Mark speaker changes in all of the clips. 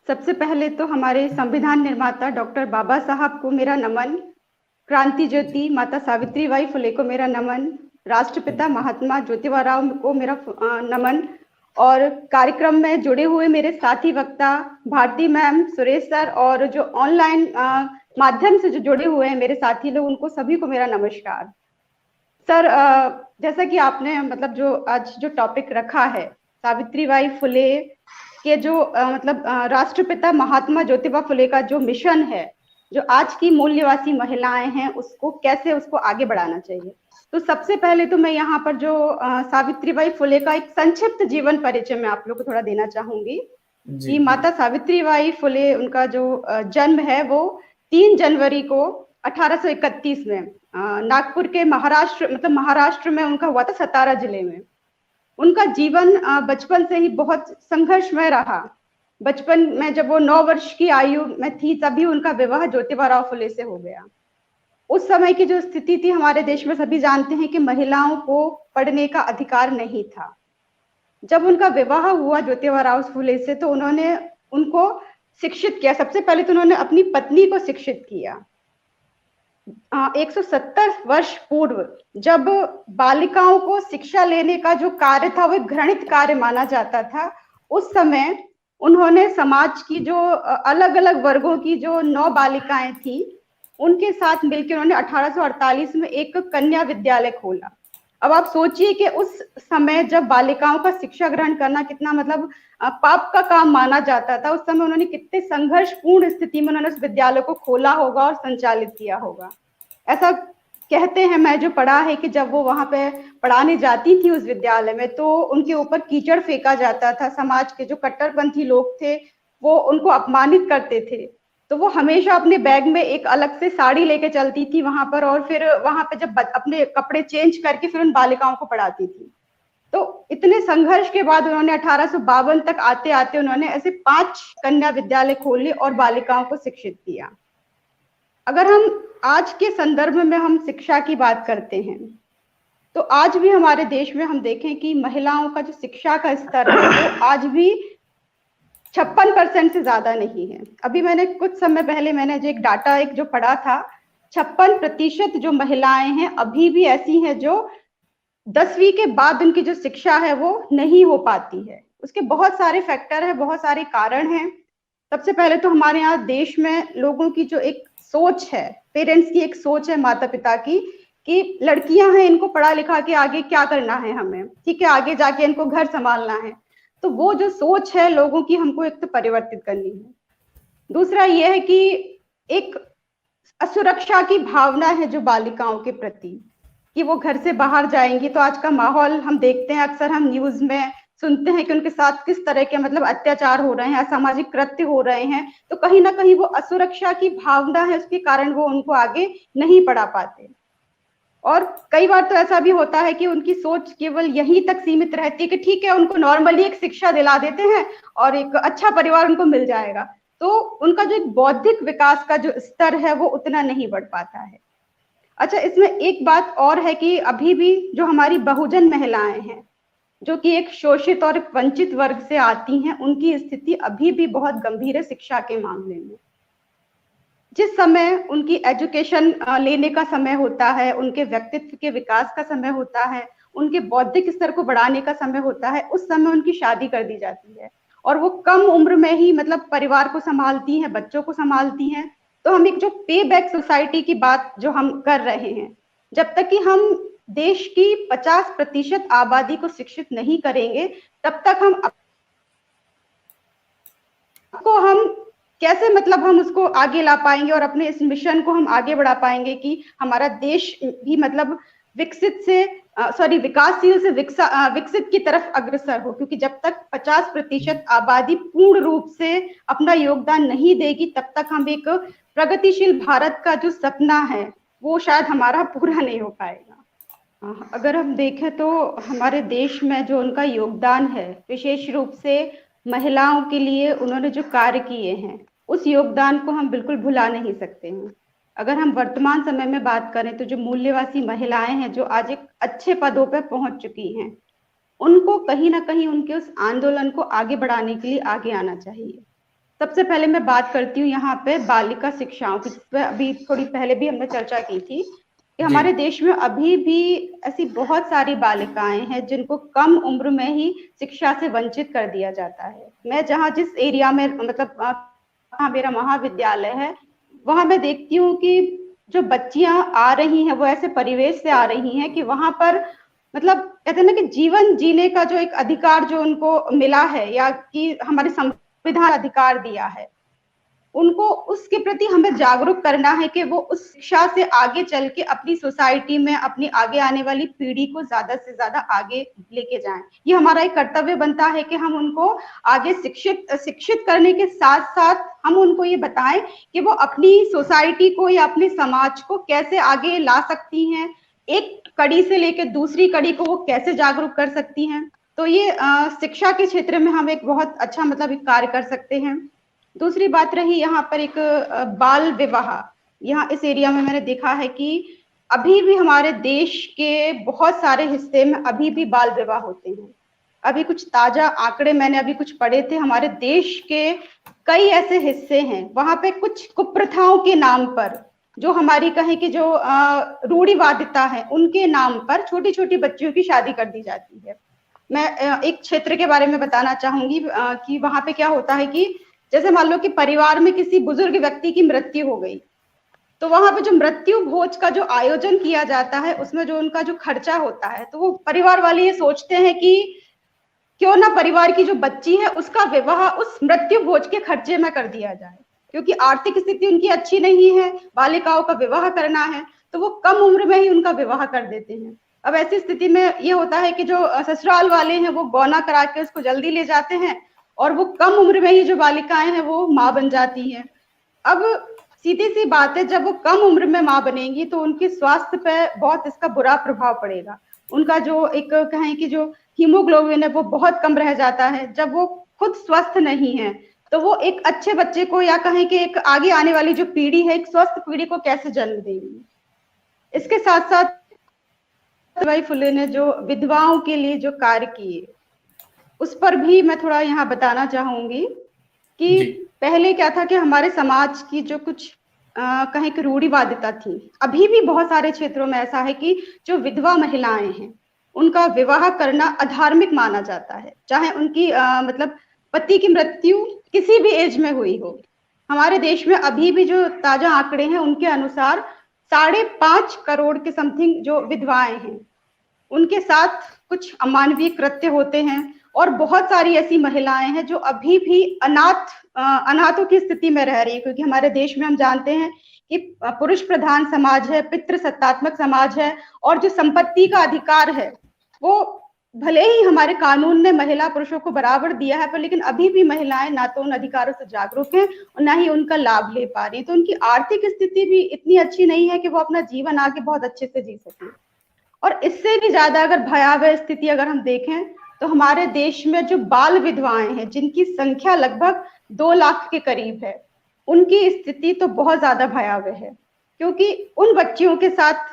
Speaker 1: सबसे पहले तो हमारे संविधान निर्माता डॉक्टर बाबा साहब को मेरा नमन, क्रांति
Speaker 2: जी
Speaker 1: ज्योति माता सावित्रीबाई फुले को मेरा नमन, राष्ट्रपिता
Speaker 2: जी
Speaker 1: महात्मा ज्योतिबा राव को मेरा नमन। और कार्यक्रम में जुड़े हुए मेरे साथी वक्ता भारती मैम, सुरेश सर और जो ऑनलाइन माध्यम से जो जुड़े हुए हैं मेरे साथी लोग, उनको सभी को मेरा नमस्कार। सर, जैसा कि आपने मतलब जो आज जो टॉपिक रखा है, सावित्रीबाई फुले के जो राष्ट्रपिता महात्मा ज्योतिबा फुले का जो मिशन है, जो आज की मूल्यवासी महिलाएं हैं, उसको कैसे उसको आगे बढ़ाना चाहिए। तो सबसे पहले तो मैं यहाँ पर जो सावित्रीबाई फुले का एक संक्षिप्त जीवन परिचय मैं आप लोग को थोड़ा देना चाहूंगी
Speaker 2: जी
Speaker 1: कि
Speaker 2: जी
Speaker 1: माता सावित्रीबाई फुले, उनका जो जन्म है वो 3 जनवरी को 1831 में नागपुर के महाराष्ट्र में उनका हुआ था, सतारा जिले में। उनका जीवन बचपन से ही बहुत संघर्षमय रहा। बचपन में जब वो 9 वर्ष की आयु में थी, तभी उनका विवाह ज्योतिबा राव फुले से हो गया। उस समय की जो स्थिति थी हमारे देश में, सभी जानते हैं कि महिलाओं को पढ़ने का अधिकार नहीं था। जब उनका विवाह हुआ ज्योतिबा राव फुले से, तो उन्होंने उनको शिक्षित किया। सबसे पहले तो उन्होंने अपनी पत्नी को शिक्षित किया। 170 वर्ष पूर्व जब बालिकाओं को शिक्षा लेने का जो कार्य था वो एक घृणित कार्य माना जाता था, उस समय उन्होंने समाज की जो अलग अलग वर्गों की जो 9 बालिकाएं थी, उनके साथ मिलकर उन्होंने 1848 में एक कन्या विद्यालय खोला। अब आप सोचिए कि उस समय जब बालिकाओं का शिक्षा ग्रहण करना कितना पाप का काम माना जाता था, उस समय उन्होंने कितने संघर्षपूर्ण स्थिति में उन्होंने उस विद्यालय को खोला होगा और संचालित किया होगा। ऐसा कहते हैं, मैं जो पढ़ा है, कि जब वो वहां पे पढ़ाने जाती थी उस विद्यालय में, तो उनके ऊपर कीचड़ फेंका जाता था। समाज के जो कट्टरपंथी लोग थे वो उनको अपमानित करते थे, तो वो हमेशा अपने बैग में एक अलग से साड़ी लेके चलती थी वहां पर, और फिर वहां पे जब अपने कपड़े चेंज करके फिर उन बालिकाओं को पढ़ाती थी। तो इतने संघर्ष के बाद उन्होंने 1852 तक आते आते उन्होंने ऐसे 5 कन्या विद्यालय खोले और बालिकाओं को शिक्षित किया। अगर हम आज के संदर्भ में हम शिक्षा की बात करते हैं, तो आज भी हमारे देश में हम देखें कि महिलाओं का जो शिक्षा का स्तर है वो आज भी 56% से ज्यादा नहीं है। अभी मैंने कुछ समय पहले मैंने जो एक डाटा जो पढ़ा था, 56% जो महिलाएं हैं अभी भी ऐसी हैं जो 10वीं के बाद उनकी जो शिक्षा है वो नहीं हो पाती है। उसके बहुत सारे फैक्टर है, बहुत सारे कारण हैं। सबसे पहले तो हमारे यहाँ देश में लोगों की जो एक सोच है, पेरेंट्स की एक सोच है, माता पिता की, कि लड़कियां हैं, इनको पढ़ा लिखा के आगे क्या करना है हमें, ठीक है, आगे जाके इनको घर संभालना है। तो वो जो सोच है लोगों की, हमको एक तो परिवर्तित करनी है। दूसरा ये है कि एक असुरक्षा की भावना है जो बालिकाओं के प्रति, कि वो घर से बाहर जाएंगी तो आज का माहौल हम देखते हैं, अक्सर हम न्यूज में सुनते हैं कि उनके साथ किस तरह के अत्याचार हो रहे हैं, असामाजिक कृत्य हो रहे हैं। तो कहीं ना कहीं वो असुरक्षा की भावना है, उसके कारण वो उनको आगे नहीं पढ़ा पाते। और कई बार तो ऐसा भी होता है कि उनकी सोच केवल यहीं तक सीमित रहती है कि ठीक है, उनको नॉर्मली एक शिक्षा दिला देते हैं और एक अच्छा परिवार उनको मिल जाएगा, तो उनका जो एक बौद्धिक विकास का जो स्तर है वो उतना नहीं बढ़ पाता है। अच्छा, इसमें एक बात और है कि अभी भी जो हमारी बहुजन महिलाएं हैं, जो कि एक शोषित और वंचित वर्ग से आती हैं, उनकी स्थिति अभी भी बहुत गंभीर है शिक्षा के मामले में। जिस समय उनकी एजुकेशन लेने का समय होता है, उनके व्यक्तित्व के विकास का समय होता है, उनके बौद्धिक स्तर को बढ़ाने का समय होता है, उस समय उनकी शादी कर दी जाती है और वो कम उम्र में ही परिवार को संभालती हैं, बच्चों को संभालती हैं। तो हम एक जो पे बैक सोसाइटी की बात जो हम कर रहे हैं, जब तक कि हम देश की 50% आबादी को शिक्षित नहीं करेंगे, तब तक हम कैसे हम उसको आगे ला पाएंगे और अपने इस मिशन को हम आगे बढ़ा पाएंगे कि हमारा देश भी विकसित से विकासशील से विकसित की तरफ अग्रसर हो। क्योंकि जब तक 50% आबादी पूर्ण रूप से अपना योगदान नहीं देगी, तब तक हम एक प्रगतिशील भारत का जो सपना है वो शायद हमारा पूरा नहीं हो पाएगा। अगर हम देखें तो हमारे देश में जो उनका योगदान है, विशेष रूप से महिलाओं के लिए उन्होंने जो कार्य किए हैं, उस योगदान को हम बिल्कुल भुला नहीं सकते हैं। अगर हम वर्तमान समय में बात करें तो जो मूल्यवासी महिलाएं हैं, जो आज एक अच्छे पदों पर पहुंच चुकी हैं, उनको कहीं ना कहीं उनके उस आंदोलन को आगे बढ़ाने के लिए आगे आना चाहिए। सबसे पहले मैं बात करती हूँ यहाँ पे बालिका शिक्षाओं की, जिस पे अभी थोड़ी पहले भी हमने चर्चा की थी कि
Speaker 2: जी।
Speaker 1: हमारे देश में अभी भी ऐसी बहुत सारी बालिकाएं हैं जिनको कम उम्र में ही शिक्षा से वंचित कर दिया जाता है। मैं जहाँ जिस एरिया में मतलब जहाँ मेरा महाविद्यालय है, वहां मैं देखती हूँ कि जो बच्चियां आ रही हैं वो ऐसे परिवेश से आ रही हैं कि वहां पर मतलब कहते हैं ना कि जीवन जीने का जो एक अधिकार जो उनको मिला है या कि हमारे संविधान अधिकार दिया है, उनको उसके प्रति हमें जागरूक करना है कि वो उस शिक्षा से आगे चल के अपनी सोसाइटी में अपनी आगे आने वाली पीढ़ी को ज्यादा से ज्यादा आगे लेके जाएं। ये हमारा एक कर्तव्य बनता है कि हम उनको आगे शिक्षित शिक्षित करने के साथ साथ हम उनको ये बताएं कि वो अपनी सोसाइटी को या अपने समाज को कैसे आगे ला सकती हैं, एक कड़ी से लेकर दूसरी कड़ी को वो कैसे जागरूक कर सकती हैं। तो ये शिक्षा के क्षेत्र में हम एक बहुत अच्छा मतलब एक कार्य कर सकते हैं। दूसरी बात रही यहाँ पर एक बाल विवाह। यहाँ इस एरिया में मैंने देखा है कि अभी भी हमारे देश के बहुत सारे हिस्से में अभी भी बाल विवाह होते हैं। अभी कुछ ताजा आंकड़े मैंने अभी कुछ पढ़े थे, हमारे देश के कई ऐसे हिस्से हैं वहां पे कुछ कुप्रथाओं के नाम पर, जो हमारी कहें कि जो रूढ़िवादिता है उनके नाम पर छोटी छोटी बच्चियों की शादी कर दी जाती है। मैं एक क्षेत्र के बारे में बताना चाहूंगी कि वहां पे क्या होता है कि जैसे मान लो कि परिवार में किसी बुजुर्ग व्यक्ति की मृत्यु हो गई, तो वहां पे जो मृत्यु भोज का जो आयोजन किया जाता है उसमें जो उनका जो खर्चा होता है, तो वो परिवार वाले ये सोचते हैं कि क्यों ना परिवार की जो बच्ची है उसका विवाह उस मृत्यु भोज के खर्चे में कर दिया जाए, क्योंकि आर्थिक स्थिति उनकी अच्छी नहीं है, बालिकाओं का विवाह करना है, तो वो कम उम्र में ही उनका विवाह कर देते हैं। अब ऐसी स्थिति में ये होता है कि जो ससुराल वाले हैं वो गौना करा के उसको जल्दी ले जाते हैं और वो कम उम्र में ही जो बालिकाएं हैं वो माँ बन जाती हैं। अब सीधी सी बात है, जब वो कम उम्र में माँ बनेंगी तो उनके स्वास्थ्य पे बहुत इसका बुरा प्रभाव पड़ेगा। उनका जो एक कहें कि जो हीमोग्लोबिन है वो बहुत कम रह जाता है। जब वो खुद स्वस्थ नहीं है तो वो एक अच्छे बच्चे को या कहें कि एक आगे आने वाली जो पीढ़ी है, एक स्वस्थ पीढ़ी को कैसे जन्म देंगी। इसके साथ साथ सावित्रीबाई फुले ने जो विधवाओं के लिए जो कार्य किए उस पर भी मैं थोड़ा यहाँ बताना चाहूंगी कि
Speaker 2: जी।
Speaker 1: पहले क्या था कि हमारे समाज की जो कुछ कहें कि रूढ़िवादिता थी, अभी भी बहुत सारे क्षेत्रों में ऐसा है कि जो विधवा महिलाएं हैं उनका विवाह करना अधार्मिक माना जाता है, चाहे उनकी मतलब पति की मृत्यु किसी भी एज में हुई हो। हमारे देश में अभी भी जो ताजा आंकड़े हैं उनके अनुसार 5.5 करोड़ के समथिंग जो विधवाएं हैं उनके साथ कुछ अमानवीय कृत्य होते हैं, और बहुत सारी ऐसी महिलाएं हैं जो अभी भी अनाथों की स्थिति में रह रही है, क्योंकि हमारे देश में हम जानते हैं कि पुरुष प्रधान समाज है, पितृसत्तात्मक समाज है, और जो संपत्ति का अधिकार है वो भले ही हमारे कानून ने महिला पुरुषों को बराबर दिया है, पर लेकिन अभी भी महिलाएं ना तो उन अधिकारों से जागरूक हैं और ना ही उनका लाभ ले पा रही, तो उनकी आर्थिक स्थिति भी इतनी अच्छी नहीं है कि वो अपना जीवन आगे बहुत अच्छे से जी सके। और इससे भी ज्यादा अगर भयावह स्थिति अगर हम देखें तो हमारे देश में जो बाल विधवाएं हैं जिनकी संख्या लगभग 2 लाख के करीब है, उनकी स्थिति तो बहुत ज्यादा भयावह है, क्योंकि उन बच्चियों के साथ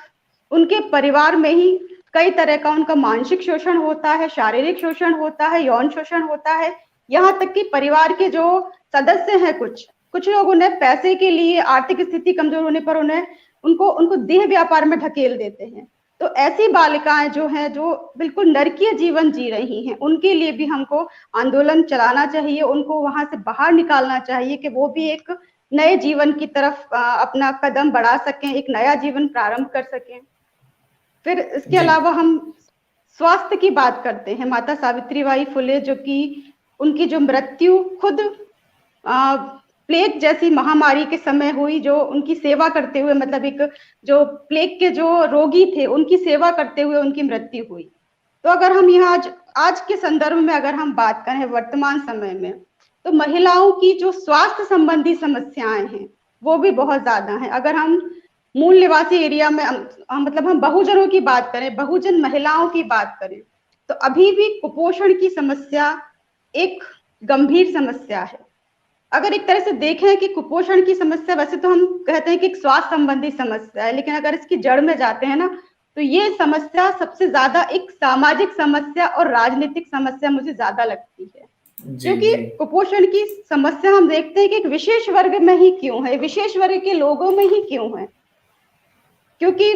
Speaker 1: उनके परिवार में ही कई तरह का उनका मानसिक शोषण होता है, शारीरिक शोषण होता है, यौन शोषण होता है। यहाँ तक कि परिवार के जो सदस्य हैं, कुछ लोग उन्हें पैसे के लिए आर्थिक स्थिति कमजोर होने पर उनको देह व्यापार में ढकेल देते हैं। तो ऐसी बालिकाएं जो हैं जो बिल्कुल नरकीय जीवन जी रही हैं, उनके लिए भी हमको आंदोलन चलाना चाहिए, उनको वहां से बाहर निकालना चाहिए कि वो भी एक नए जीवन की तरफ अपना कदम बढ़ा सकें, एक नया जीवन प्रारंभ कर सकें। फिर इसके अलावा हम स्वास्थ्य की बात करते हैं। माता सावित्रीबाई फुले जो कि उनकी जो मृत्यु खुद प्लेग जैसी महामारी के समय हुई, जो उनकी सेवा करते हुए मतलब एक जो प्लेग के जो रोगी थे उनकी सेवा करते हुए उनकी मृत्यु हुई। तो अगर हम यहाँ आज के संदर्भ में अगर हम बात करें वर्तमान समय में, तो महिलाओं की जो स्वास्थ्य संबंधी समस्याएं हैं वो भी बहुत ज्यादा हैं। अगर हम मूल निवासी एरिया में मतलब हम बहुजनों की बात करें, बहुजन महिलाओं की बात करें, तो अभी भी कुपोषण की समस्या एक गंभीर समस्या है। अगर एक तरह से देखें कि कुपोषण की समस्या, वैसे तो हम कहते हैं कि एक स्वास्थ्य संबंधी समस्या है, लेकिन अगर इसकी जड़ में जाते हैं ना तो ये समस्या सबसे ज्यादा एक सामाजिक समस्या और राजनीतिक समस्या मुझे ज्यादा लगती है।
Speaker 2: जी
Speaker 1: क्योंकि
Speaker 2: जी
Speaker 1: कुपोषण की समस्या हम देखते हैं कि एक विशेष वर्ग में ही क्यों है, विशेष वर्ग के लोगों में ही क्यों है। क्योंकि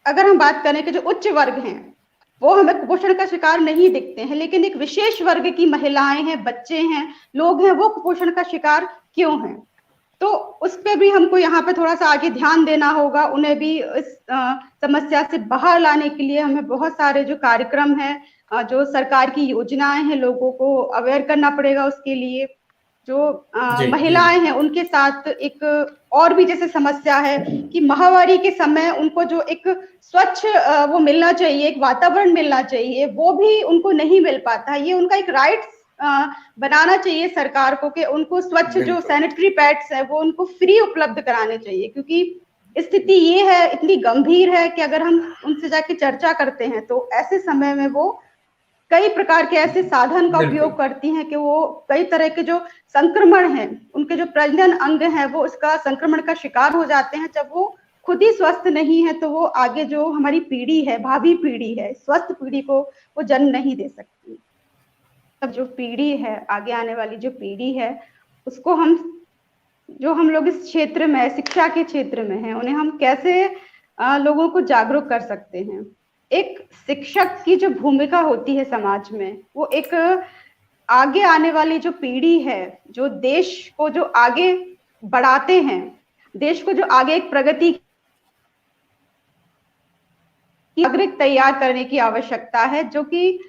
Speaker 1: अगर हम बात करें कि जो उच्च वर्ग हैं वो हमें कुपोषण का शिकार नहीं दिखते हैं, लेकिन एक विशेष वर्ग की महिलाएं हैं, बच्चे हैं, लोग हैं, वो कुपोषण का शिकार क्यों हैं। तो उस पे भी हमको यहाँ पे थोड़ा सा आगे ध्यान देना होगा। उन्हें भी इस समस्या से बाहर लाने के लिए हमें बहुत सारे जो कार्यक्रम हैं, जो सरकार की योजनाएं हैं, लोगों को अवेयर करना पड़ेगा उसके लिए। जो
Speaker 2: जी जी
Speaker 1: महिलाएं हैं उनके साथ एक और भी जैसे समस्या है कि माहवारी के समय उनको जो एक स्वच्छ वो मिलना चाहिए, एक वातावरण मिलना चाहिए, वो भी उनको नहीं मिल पाता। ये उनका एक राइट बनाना चाहिए सरकार को कि उनको स्वच्छ जो
Speaker 2: बिल्कुल
Speaker 1: सैनिटरी पैड्स है वो उनको फ्री उपलब्ध कराने चाहिए। क्योंकि स्थिति ये है, इतनी गंभीर है कि अगर हम उनसे जाके चर्चा करते हैं तो ऐसे समय में वो कई प्रकार के ऐसे साधन का
Speaker 2: बिल्कुल
Speaker 1: उपयोग करती हैं कि वो कई तरह के जो संक्रमण हैं, उनके जो प्रजनन अंग हैं, वो उसका संक्रमण का शिकार हो जाते हैं। जब वो खुद ही स्वस्थ नहीं है तो वो आगे जो हमारी पीढ़ी है, भावी पीढ़ी है, स्वस्थ पीढ़ी को वो जन्म नहीं दे सकती। तब जो पीढ़ी है, आगे आने वाली जो पीढ़ी है, उसको हम लोग इस क्षेत्र में, शिक्षा के क्षेत्र में हैं, उन्हें हम कैसे लोगों को जागरूक कर सकते हैं। एक शिक्षक की जो भूमिका होती है समाज में, वो एक आगे आने वाली जो पीढ़ी है, जो देश को जो आगे बढ़ाते हैं, देश को जो आगे एक प्रगति की नागरिक तैयार करने की आवश्यकता है। जो कि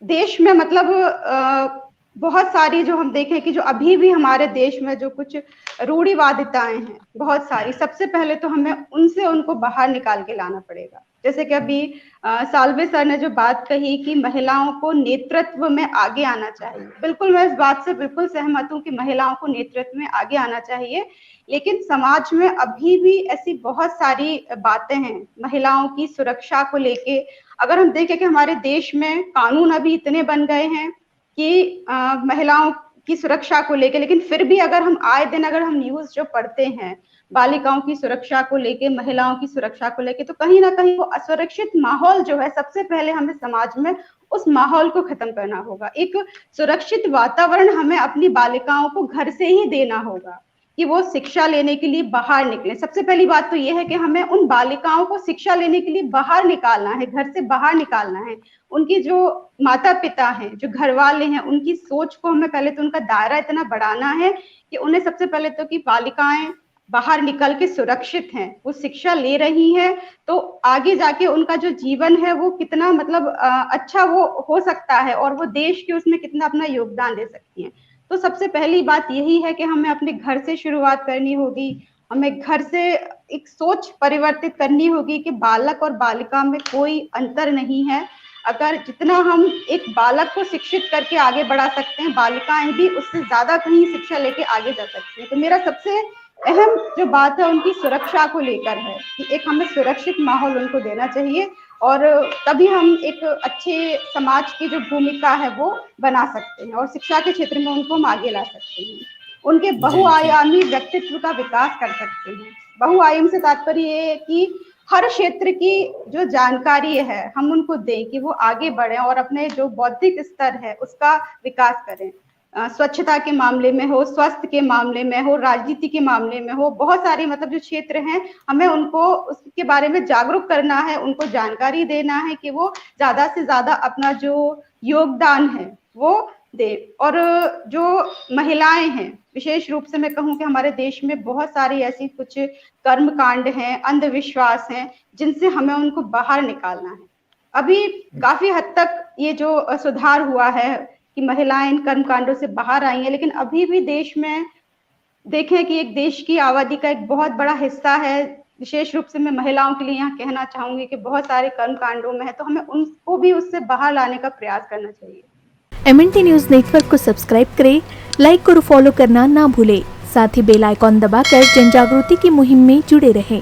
Speaker 1: देश में मतलब बहुत सारी जो हम देखें कि जो अभी भी हमारे देश में जो कुछ रूढ़िवादिताएं हैं बहुत सारी, सबसे पहले तो हमें उनसे उनको बाहर निकाल के लाना पड़ेगा। जैसे कि अभी साल्वे सर ने जो बात कही कि महिलाओं को नेतृत्व में आगे आना चाहिए, बिल्कुल मैं इस बात से बिल्कुल सहमत हूँ कि महिलाओं को नेतृत्व में आगे आना चाहिए। लेकिन समाज में अभी भी ऐसी बहुत सारी बातें हैं महिलाओं की सुरक्षा को लेके। अगर हम देखें कि हमारे देश में कानून अभी इतने बन गए हैं कि महिलाओं की सुरक्षा को लेके, लेकिन फिर भी अगर हम आए दिन अगर हम न्यूज जो पढ़ते हैं बालिकाओं की सुरक्षा को लेके, महिलाओं की सुरक्षा को लेके, तो कहीं ना कहीं वो असुरक्षित माहौल जो है, सबसे पहले हमें समाज में उस माहौल को खत्म करना होगा। एक सुरक्षित वातावरण हमें अपनी बालिकाओं को घर से ही देना होगा कि वो शिक्षा लेने के लिए बाहर निकले। सबसे पहली बात तो ये है कि हमें उन बालिकाओं को शिक्षा लेने के लिए बाहर निकालना है, घर से बाहर निकालना है। उनकी जो माता पिता हैं, जो घर वाले हैं, उनकी सोच को हमें पहले तो उनका दायरा इतना बढ़ाना है कि उन्हें सबसे पहले तो कि बालिकाएं बाहर निकल के सुरक्षित हैं, वो शिक्षा ले रही हैं, तो आगे जाके उनका जो जीवन है वो कितना मतलब अच्छा वो हो सकता है और वो देश के उसमें कितना अपना योगदान दे सकती हैं। तो सबसे पहली बात यही है कि हमें अपने घर से शुरुआत करनी होगी। हमें घर से एक सोच परिवर्तित करनी होगी कि बालक और बालिका में कोई अंतर नहीं है। अगर जितना हम एक बालक को शिक्षित करके आगे बढ़ा सकते हैं, बालिकाएं भी उससे ज्यादा कहीं शिक्षा लेके आगे जा सकती हैं। तो मेरा सबसे अहम जो बात है उनकी सुरक्षा को लेकर है कि एक हमें सुरक्षित माहौल उनको देना चाहिए और तभी हम एक अच्छे समाज की जो भूमिका है वो बना सकते हैं और शिक्षा के क्षेत्र में उनको हम आगे ला सकते हैं। उनके
Speaker 2: जी जी
Speaker 1: बहुआयामी व्यक्तित्व का विकास कर सकते हैं। बहुआयाम से तात्पर्य ये है कि हर क्षेत्र की जो जानकारी है हम उनको दें कि वो आगे बढ़े और अपने जो बौद्धिक स्तर है उसका विकास करें। स्वच्छता के मामले में हो, स्वास्थ्य के मामले में हो, राजनीति के मामले में हो, बहुत सारे मतलब जो क्षेत्र हैं हमें उनको उसके बारे में जागरूक करना है, उनको जानकारी देना है कि वो ज्यादा से ज्यादा अपना जो योगदान है वो दे। और जो महिलाएं हैं, विशेष रूप से मैं कहूँ कि हमारे देश में बहुत सारी ऐसी कुछ कर्म कांड हैं, अंधविश्वास हैं, जिनसे हमें उनको बाहर निकालना है। अभी काफी हद तक ये जो सुधार हुआ है कि महिलाएं इन कर्म कांडों से बाहर आई हैं, लेकिन अभी भी देश में देखें कि एक देश की आबादी का एक बहुत बड़ा हिस्सा है, विशेष रूप से मैं महिलाओं के लिए यहाँ कहना चाहूंगी कि बहुत सारे कर्म कांडों में है, तो हमें उनको भी उससे बाहर लाने का प्रयास करना चाहिए।
Speaker 3: MNT न्यूज नेटवर्क को सब्सक्राइब करें, लाइक और फॉलो करना ना भूलें। साथ ही बेल आइकॉन दबाकर जन जागृति की मुहिम में जुड़े रहें।